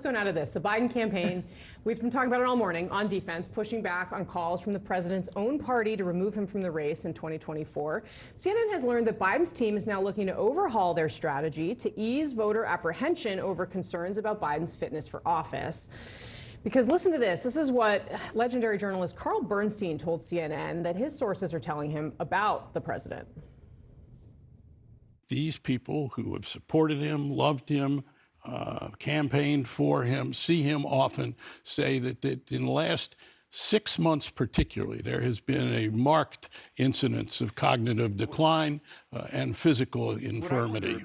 going out of this. The Biden campaign, we've been talking about it all morning, on defense, pushing back on calls from the president's own party to remove him from the race in 2024. CNN has learned that Biden's team is now looking to overhaul their strategy to ease voter apprehension over concerns about Biden's fitness for office. Because listen to this. This is what legendary journalist Carl Bernstein told CNN that his sources are telling him about the president. These people who have supported him, loved him, campaigned for him, see him often, say that in the last 6 months particularly, there has been a marked incidence of cognitive decline and physical infirmity.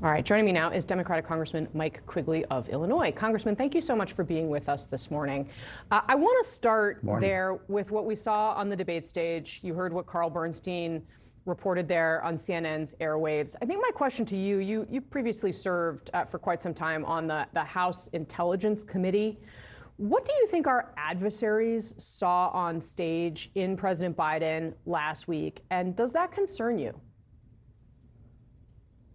All right, joining me now is Democratic Congressman Mike Quigley of Illinois. Congressman, thank you so much for being with us this morning. I want to start there with what we saw on the debate stage. You heard what Carl Bernstein reported there on CNN's airwaves. I think my question to you, you previously served for quite some time on the House Intelligence Committee. What do you think our adversaries saw on stage in President Biden last week, and does that concern you?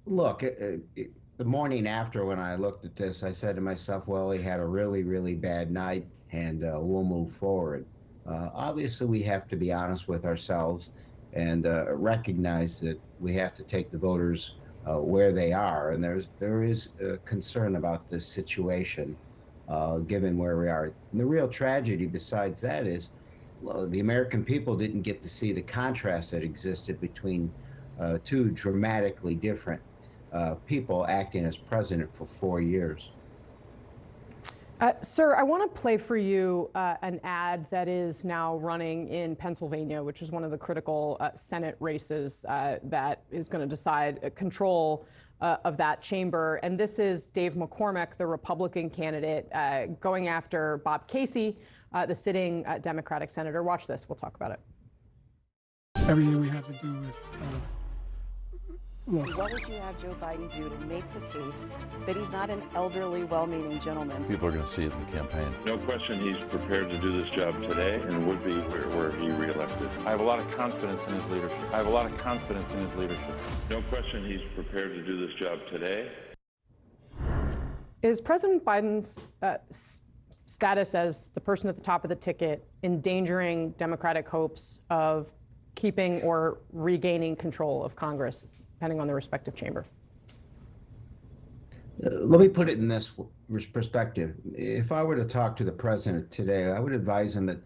Look, the morning after when I looked at this, I said to myself, well, he had a really, really bad night, and we'll move forward. Obviously, we have to be honest with ourselves and recognize that we have to take the voters where they are. And there is concern about this situation, given where we are. And the real tragedy besides that is, well, the American people didn't get to see the contrast that existed between two dramatically different people acting as president for 4 years. Sir, I want to play for you an ad that is now running in Pennsylvania, which is one of the critical Senate races that is going to decide control of that chamber. And this is Dave McCormick, the Republican candidate, going after Bob Casey, the sitting Democratic senator. Watch this. We'll talk about it. Everything we have to do with What would you have Joe Biden do to make the case that he's not an elderly, well-meaning gentleman? People are going to see it in the campaign. No question he's prepared to do this job today and would be were he reelected. I have a lot of confidence in his leadership. No question he's prepared to do this job today. Is President Biden's status as the person at the top of the ticket endangering Democratic hopes of keeping or regaining control of Congress, depending on the respective chamber? Let me put it in this perspective. If I were to talk to the president today, I would advise him that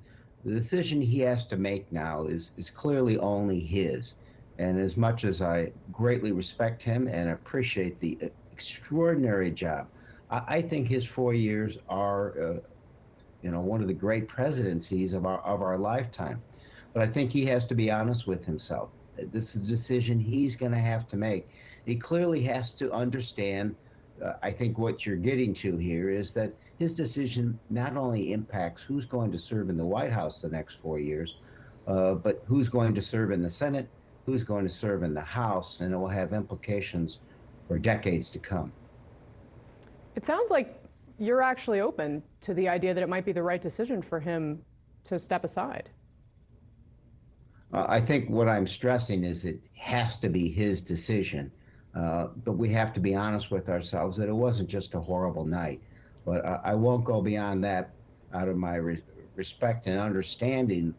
the decision he has to make now is clearly only his. And as much as I greatly respect him and appreciate the extraordinary job, I think his 4 years are, one of the great presidencies of our lifetime. But I think he has to be honest with himself. This is a decision he's going to have to make. He clearly has to understand, I think what you're getting to here is that his decision not only impacts who's going to serve in the White House the next 4 years, but who's going to serve in the Senate, who's going to serve in the House, and it will have implications for decades to come. It sounds like you're actually open to the idea that it might be the right decision for him to step aside. I think what I'm stressing is it has to be his decision, but we have to be honest with ourselves that it wasn't just a horrible night. But I won't go beyond that out of my respect and understanding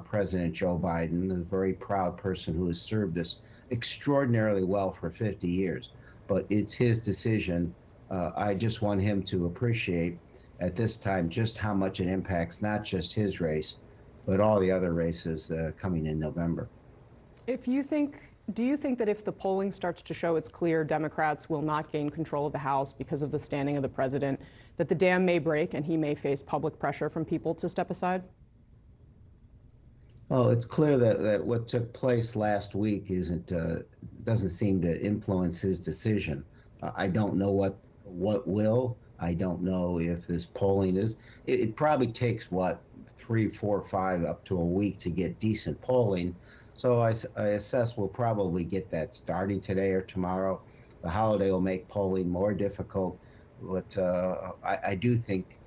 President Joe Biden, a very proud person who has served us extraordinarily well for 50 years. But it's his decision. I just want him to appreciate at this time just how much it impacts not just his race, but all the other races coming in November. Do you think that if the polling starts to show it's clear Democrats will not gain control of the House because of the standing of the president, that the dam may break and he may face public pressure from people to step aside? Oh, it's clear that what took place last week doesn't seem to influence his decision. I don't know what will. I don't know if this polling is. It probably takes 3, 4, 5, up to a week to get decent polling. So I assess we'll probably get that starting today or tomorrow. The holiday will make polling more difficult, but I do think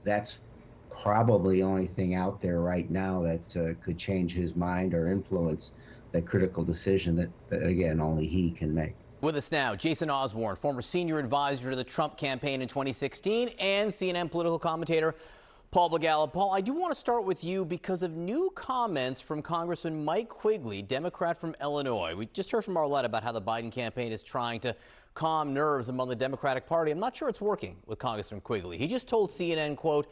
that's probably the only thing out there right now that could change his mind or influence that critical decision that again, only he can make. With us now, Jason Osborne, former senior advisor to the Trump campaign in 2016 and CNN political commentator Paul Begala. Paul, I do want to start with you because of new comments from Congressman Mike Quigley, Democrat from Illinois. We just heard from Arlette about how the Biden campaign is trying to calm nerves among the Democratic Party. I'm not sure it's working with Congressman Quigley. He just told CNN, quote,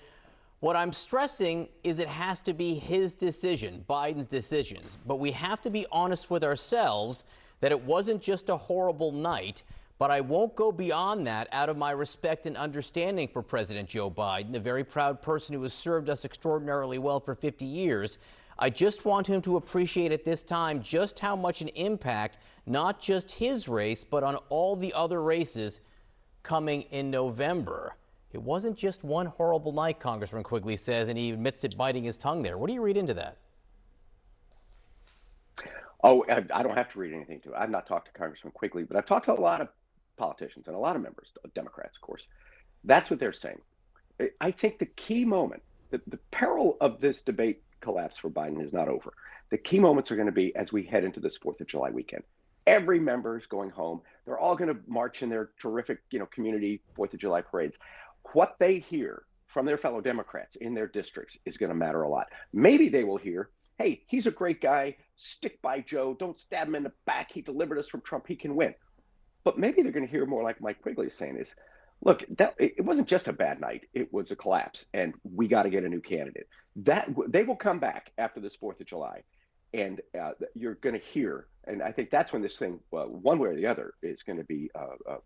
"What I'm stressing is it has to be his decision, Biden's decisions, but we have to be honest with ourselves that it wasn't just a horrible night, but I won't go beyond that out of my respect and understanding for President Joe Biden, a very proud person who has served us extraordinarily well for 50 years. I just want him to appreciate at this time just how much an impact, not just his race, but on all the other races coming in November." It wasn't just one horrible night, Congressman Quigley says, and he admits to biting his tongue there. What do you read into that? Oh, I don't have to read anything to it. I've not talked to Congressman Quigley, but I've talked to a lot of politicians and a lot of members, Democrats, of course. That's what they're saying. I think the key moment, the peril of this debate collapse for Biden is not over. The key moments are going to be as we head into this 4th of July weekend. Every member is going home. They're all going to march in their terrific, community 4th of July parades. What they hear from their fellow Democrats in their districts is going to matter a lot. Maybe they will hear, hey, he's a great guy. Stick by Joe. Don't stab him in the back. He delivered us from Trump. He can win. But maybe they're going to hear more like Mike Quigley is saying is, look, it wasn't just a bad night. It was a collapse, and we got to get a new candidate. That they will come back after this 4th of July, and you're going to hear. And I think that's when this thing, one way or the other, is going to be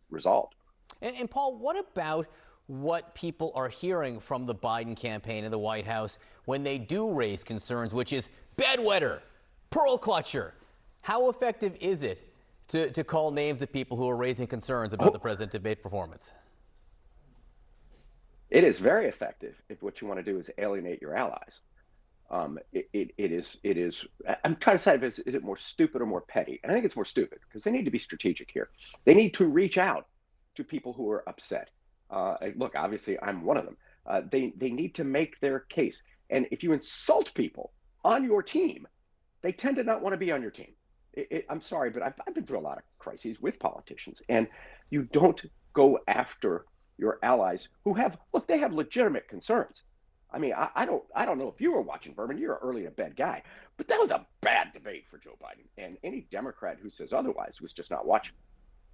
resolved. And Paul, what about what people are hearing from the Biden campaign in the White House when they do raise concerns, which is bedwetter, pearl clutcher? How effective is it to call names of people who are raising concerns about the president's debate performance? It is very effective if what you want to do is alienate your allies. It is. I'm trying to decide is it more stupid or more petty? And I think it's more stupid because they need to be strategic here. They need to reach out to people who are upset. Look, obviously, I'm one of them. They need to make their case. And if you insult people on your team, they tend to not want to be on your team. I'm sorry, but I've been through a lot of crises with politicians, and you don't go after your allies who they have legitimate concerns. I mean, I don't know if you were watching, Berman. You're an early to bed guy, but that was a bad debate for Joe Biden, and any Democrat who says otherwise was just not watching.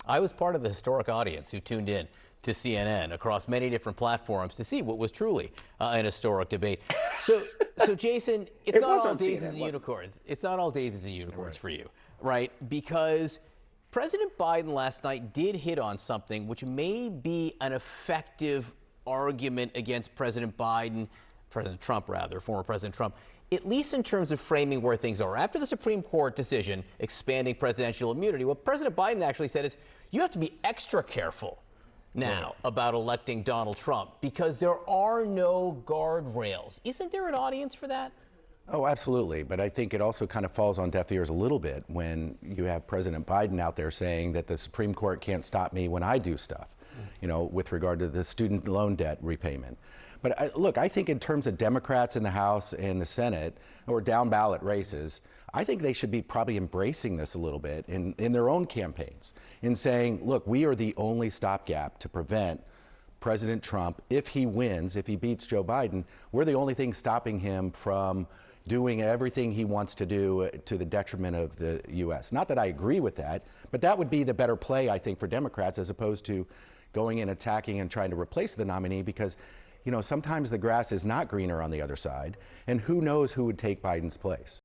I was part of the historic audience who tuned in to CNN across many different platforms to see what was truly an historic debate. So Jason, it's not all daisies and unicorns. It's not all daisies and unicorns for you, right? Because President Biden last night did hit on something which may be an effective argument against President Trump, former President Trump, at least in terms of framing where things are. After the Supreme Court decision expanding presidential immunity, what President Biden actually said is you have to be extra careful now about electing Donald Trump because there are no guardrails. Isn't there an audience for that? Oh, absolutely. But I think it also kind of falls on deaf ears a little bit when you have President Biden out there saying that the Supreme Court can't stop me when I do stuff, with regard to the student loan debt repayment. But look, I think in terms of Democrats in the House and the Senate or down ballot races, I think they should be probably embracing this a little bit in their own campaigns in saying, look, we are the only stopgap to prevent President Trump. If he wins, if he beats Joe Biden, we're the only thing stopping him from doing everything he wants to do to the detriment of the U.S. Not that I agree with that, but that would be the better play, I think, for Democrats as opposed to going and attacking and trying to replace the nominee because, sometimes the grass is not greener on the other side, and who knows who would take Biden's place.